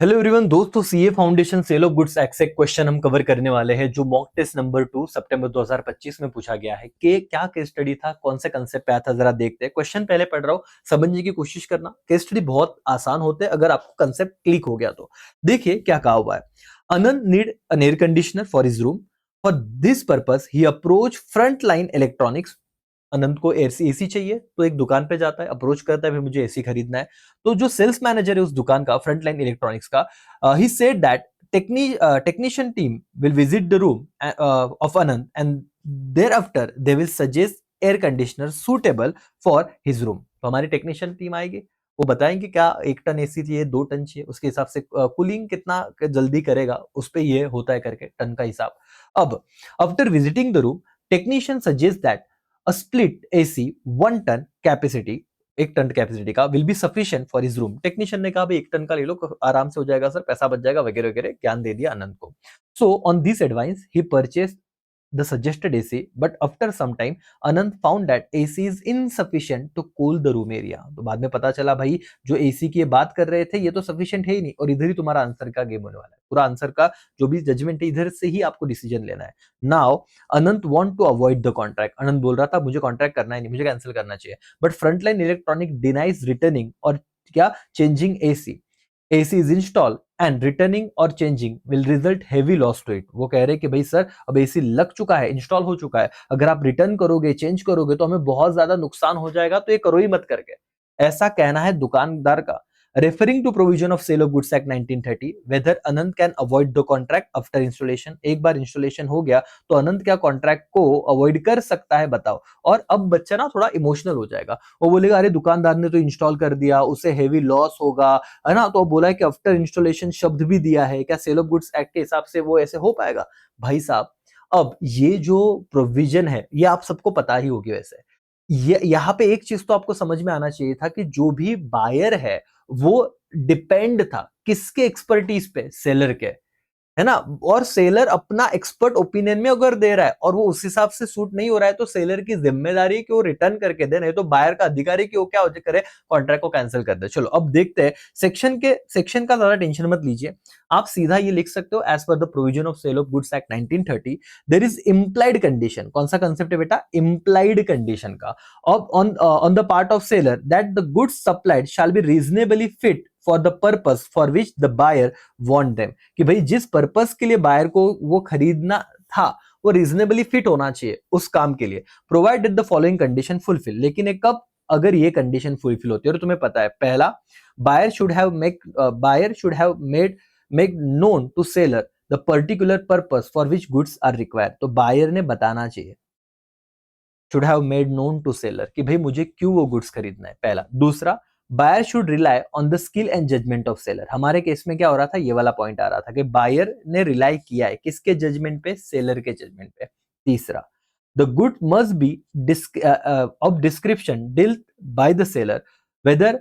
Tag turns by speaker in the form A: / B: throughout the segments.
A: Hello everyone दोस्तों CA foundation sale of goods exec question हम cover करने वाले हैं जो मॉक टेस्ट नंबर 2 सितंबर 2025 में पूछा गया है कि क्या केस स्टडी था, कौन से कंसेप्ट पे आया था, जरा देखते हैं। क्वेश्चन पहले पढ़ रहा हूं, समझने की कोशिश करना। केस स्टडी बहुत आसान होते हैं अगर आपको कंसेप्ट क्लिक हो गया तो। देखिए क्या कहा हुआ है। Anant need an air conditioner for his room. For this purpose he approach Front Line Electronics. Anant को एसी चाहिए तो एक दुकान पे जाता है, अप्रोच करता है, फिर मुझे एसी खरीदना है। तो जो सेल्स मैनेजर है उस दुकान का, फ्रंट लाइन इलेक्ट्रॉनिक्स का, he said that technician team will visit the room of Anand, and thereafter they will suggest air conditioner suitable for his room. तो हमारी टेक्नीशियन टीम आएगी, वो बताएंगे क्या 1 टन एसी चाहिए, 2 टन चाहिए, उसके हिसाब से कूलिंग कितना जल्दी करेगा उस पे ये होता है करके टन का हिसाब। अब after visiting the room, technician suggest that a split AC 1 ton capacity, 1 ton capacity का will be sufficient for his room. Technician ने कहा भाई 1 टन का ले लो, आराम से हो जाएगा सर, पैसा बच जाएगा वगैरह वगैरह, ज्ञान दे दिया आनंद को। So on this advice he purchase the suggested AC, but after some time Anand found that AC is insufficient to cool the room area। तो बाद में पता चला भाई जो AC की ये बात कर रहे थे ये तो सफिशिएंट है ही नहीं, और इधर ही तुम्हारा आंसर का गेम होने वाला है। पूरा आंसर का जो भी जजमेंट है इधर से ही आपको डिसीजन लेना है। Now Anant want to avoid the contract. Anant बोल रहा था मुझे कॉन्ट्रैक्ट करना ही नहीं, मुझे कैंसिल करना चाहिए, but frontline electronic denies returning और क्या changing AC. AC is installed and returning or changing will result heavy loss to it। वो कह रहे हैं कि भाई सर अब AC लग चुका है, इंस्टॉल हो चुका है, अगर आप रिटर्न करोगे, चेंज करोगे तो हमें बहुत ज्यादा नुकसान हो जाएगा, तो ये करो ही मत करके। ऐसा कहना है दुकानदार का। Referring to provision of sale of goods act 1930, whether Anant can avoid the contract after installation. एक बार इंस्टॉलेशन हो गया तो अनंत क्या कॉन्ट्रैक्ट को अवॉइड कर सकता है, बताओ। और अब बच्चा ना थोड़ा इमोशनल हो जाएगा, वो बोलेगा अरे दुकानदार ने तो इंस्टॉल कर दिया, उससे हेवी लॉस होगा, है ना। तो बोला है कि आफ्टर इंस्टॉलेशन शब्द भी दिया है, क्या सेल ऑफ गुड्स एक्ट के हिसाब से वो ऐसे हो पाएगा? भाई साहब अब ये जो प्रोविजन है ये आप सबको पता ही होगी। वैसे ये यहाँ पे एक चीज तो आपको समझ में आना चाहिए था कि जो भी बायर है वो डिपेंड था किसके एक्सपर्टीज पे, सेलर के, है ना। और सेलर अपना एक्सपर्ट ओपिनियन में अगर दे रहा है और वो उस हिसाब से सूट नहीं हो रहा है तो सेलर की जिम्मेदारी है कि वो रिटर्न करके दे, नहीं तो बायर का अधिकारी कि वो क्या हो करे, कॉन्ट्रैक्ट को कैंसिल कर दे। चलो अब देखते हैं सेक्शन का ज्यादा टेंशन मत लीजिए, आप सीधा ये लिख सकते हो as per the provision of sale of goods act 1930 there is implied condition. कौन सा कंसेप्ट है बेटा? इम्प्लाइड कंडीशन का। On the part of seller that the goods supplied shall be reasonably fit for the purpose for which the buyer want them. कि भाई जिस purpose के लिए बायर को वो खरीदना था वो रीजनेबली फिट होना चाहिए उस काम के लिए, provided the following condition fulfil. लेकिन एक कब, अगर ये कंडीशन फुलफिल होती है। और तुम्हें पता है पहला, buyer should have make known to seller the particular purpose for which goods are required. तो बायर ने बताना चाहिए, should have made known to seller कि भाई मुझे क्यों वो गुड्स खरीदना है, पहला। दूसरा, buyer should rely on the skill and judgement of seller. हमारे केस में क्या हो रहा था, ये वाला पॉइंट आ रहा था कि बायर ने रिलाई किया है किसके जजमेंट पे, सेलर के जजमेंट पे। तीसरा, the good must be of description deal by the seller whether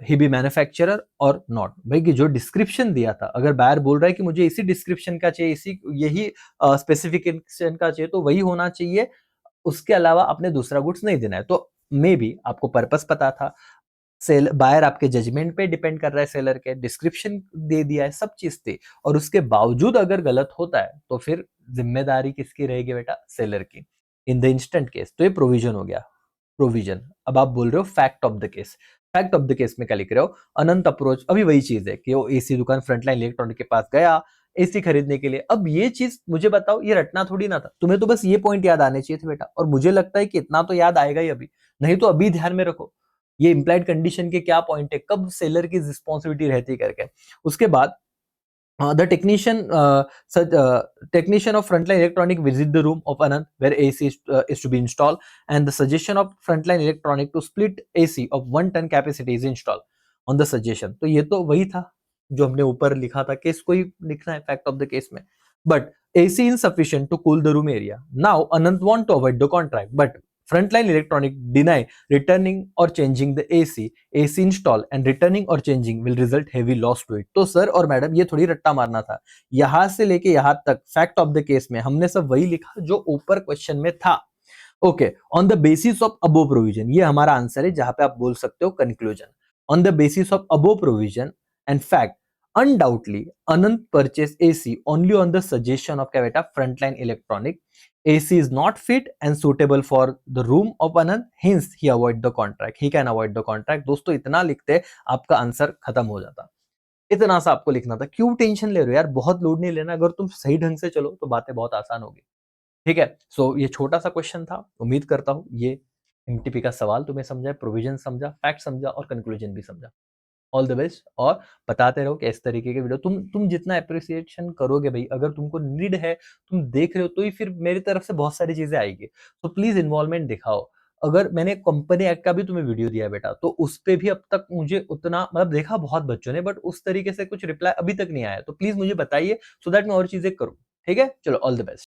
A: he be manufacturer और नॉट। भाई कि जो डिस्क्रिप्शन दिया था, अगर बायर बोल रहा है कि मुझे इसी डिस्क्रिप्शन का चाहिए, इसी यही स्पेसिफिकेशन का चाहिए, तो वही होना चाहिए, उसके अलावा आपने दूसरा गुड्स नहीं देना है। तो मे बी आपको पर्पस पता था, सेल बायर आपके जजमेंट पे डिपेंड कर रहा है, सेलर के डिस्क्रिप्शन दे दिया है, सब चीज थी, और उसके बावजूद अगर गलत होता है तो फिर जिम्मेदारी किसकी रहेगी बेटा? सेलर की। इन द इंस्टेंट केस तो ये प्रोविजन हो गया, प्रोविजन। अब आप बोल रहे हो fact of the case. Fact of the case में क्या लिख रहे हो? अनंत अप्रोच, अभी वही चीज है कि वो एसी दुकान फ्रंटलाइन इलेक्ट्रॉनिक के पास गया एसी खरीदने के लिए। अब ये चीज मुझे बताओ, ये रटना थोड़ी ना था, तुम्हें तो बस ये पॉइंट याद आने चाहिए थे बेटा, और मुझे लगता है कि इतना तो याद आएगा ही अभी, नहीं तो अभी ध्यान में रखो ये इंप्लाइड कंडीशन के क्या पॉइंट है, कब सेलर की रिस्पॉन्सिबिलिटी रहती करके। उसके बाद the technician of frontline electronic visit the room of Anand where AC is to be installed, and the suggestion of frontline electronic to split AC of 1 ton capacity is installed on the suggestion। तो ये तो वही था जो हमने ऊपर लिखा था, केस को ही लिखना है फैक्ट ऑफ द केस में। But AC insufficient to cool the room area। Now Anand want to avoid the contract, but frontline electronic deny returning or changing the AC install, and returning or changing will result heavy loss to it। तो sir और madam ये थोड़ी रट्टा मारना था, यहां से लेके यहां तक फैक्ट ऑफ द केस में हमने सब वही लिखा जो ऊपर क्वेश्चन में था। Okay, on the basis of above provision, ये हमारा आंसर है जहां पे आप बोल सकते हो conclusion. On the basis of above provision and fact Undoubtedly, Anand purchased AC only on the suggestion of क्या बेटा Frontline Electronic. AC is not fit and suitable for the room of Anand, hence he avoid the contract. He can avoid the contract. दोस्तों इतना लिखते आपका answer खत्म हो जाता। इतना सा आपको लिखना था। क्यों टेंशन ले रहे हो यार? बहुत लोड नहीं लेना। अगर तुम सही ढंग से चलो तो बातें बहुत आसान होगी। ठीक है? सो ये छोटा सा क्वेश्चन था। उम्मीद करता हूँ ये एमटीपी का सवाल तुम्हें समझा, प्रोविजन समझा, फैक्ट समझा और कंक्लूजन भी समझा। ऑल द बेस्ट और बताते रहो कि इस तरीके के वीडियो तुम जितना एप्रिसिएशन करोगे भाई, अगर तुमको नीड है, तुम देख रहे हो तो ही फिर मेरी तरफ से बहुत सारी चीजें आएगी। तो प्लीज इन्वॉल्वमेंट दिखाओ। अगर मैंने कंपनी एक्ट का भी तुम्हें वीडियो दिया बेटा, तो उस पे भी अब तक मुझे उतना मतलब देखा बहुत बच्चों ने, बट उस तरीके से कुछ रिप्लाई अभी तक नहीं आया। तो प्लीज मुझे बताइए सो दैट मैं और चीजें करूँ। ठीक है, चलो ऑल द बेस्ट।